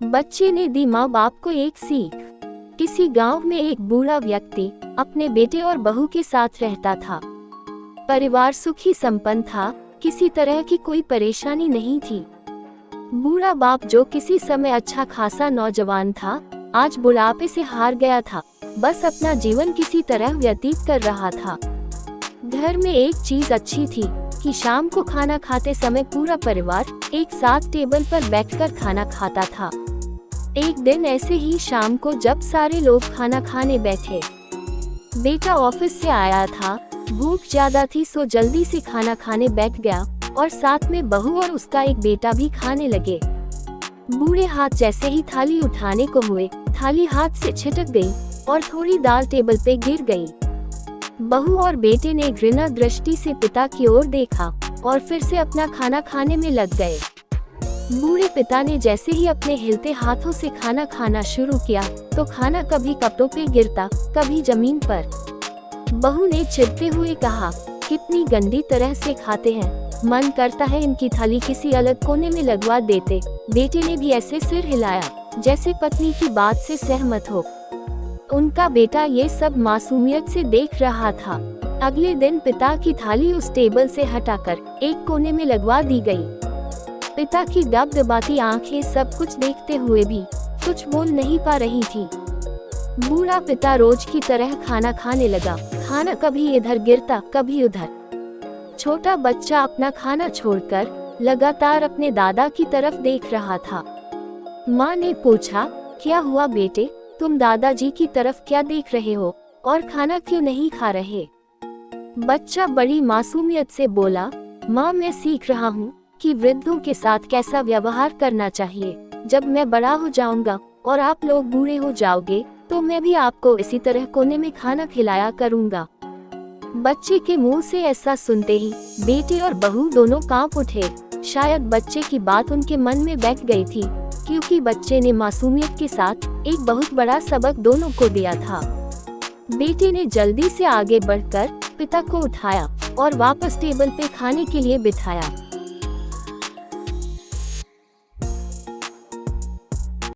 बच्चे ने दी माँ बाप को एक सीख। किसी गांव में एक बूढ़ा व्यक्ति अपने बेटे और बहू के साथ रहता था। परिवार सुखी संपन्न था, किसी तरह की कोई परेशानी नहीं थी। बूढ़ा बाप, जो किसी समय अच्छा खासा नौजवान था, आज बुढ़ापे से हार गया था। बस अपना जीवन किसी तरह व्यतीत कर रहा था। घर में एक चीज अच्छी थी कि शाम को खाना खाते समय पूरा परिवार एक साथ टेबल पर बैठकर खाना खाता था। एक दिन ऐसे ही शाम को जब सारे लोग खाना खाने बैठे, बेटा ऑफिस से आया था, भूख ज्यादा थी सो जल्दी से खाना खाने बैठ गया और साथ में बहू और उसका एक बेटा भी खाने लगे। बूढ़े हाथ जैसे ही थाली उठाने को हुए, थाली हाथ से छिटक गई और थोड़ी दाल टेबल पे गिर गई। बहू और बेटे ने घृणा दृष्टि से पिता की ओर देखा और फिर से अपना खाना खाने में लग गए। बूढ़े पिता ने जैसे ही अपने हिलते हाथों से खाना खाना शुरू किया तो खाना कभी कपड़ों पे गिरता, कभी जमीन पर। बहू ने चिढ़ते हुए कहा, कितनी गंदी तरह से खाते हैं, मन करता है इनकी थाली किसी अलग कोने में लगवा देते। बेटे ने भी ऐसे सिर हिलाया जैसे पत्नी की बात से सहमत हो। उनका बेटा ये सब मासूमियत से देख रहा था। अगले दिन पिता की थाली उस टेबल से हटाकर एक कोने में लगवा दी गई। पिता की दबदबाती आंखें सब कुछ देखते हुए भी कुछ बोल नहीं पा रही थी। बूढ़ा पिता रोज की तरह खाना खाने लगा। खाना कभी इधर गिरता, कभी उधर। छोटा बच्चा अपना खाना छोड़कर लगातार अपने दादा की तरफ देख रहा था। माँ ने पूछा, क्या हुआ बेटे, तुम दादाजी की तरफ क्या देख रहे हो और खाना क्यों नहीं खा रहे? बच्चा बड़ी मासूमियत से बोला, माँ मैं सीख रहा हूँ कि वृद्धों के साथ कैसा व्यवहार करना चाहिए। जब मैं बड़ा हो जाऊंगा और आप लोग बूढ़े हो जाओगे तो मैं भी आपको इसी तरह कोने में खाना खिलाया करूंगा। बच्चे के मुंह से ऐसा सुनते ही बेटे और बहू दोनों कांप उठे। शायद बच्चे की बात उनके मन में बैठ गई थी, क्योंकि बच्चे ने मासूमियत के साथ एक बहुत बड़ा सबक दोनों को दिया था। बेटे ने जल्दी से आगे बढ़कर पिता को उठाया और वापस टेबल पे खाने के लिए बिठाया।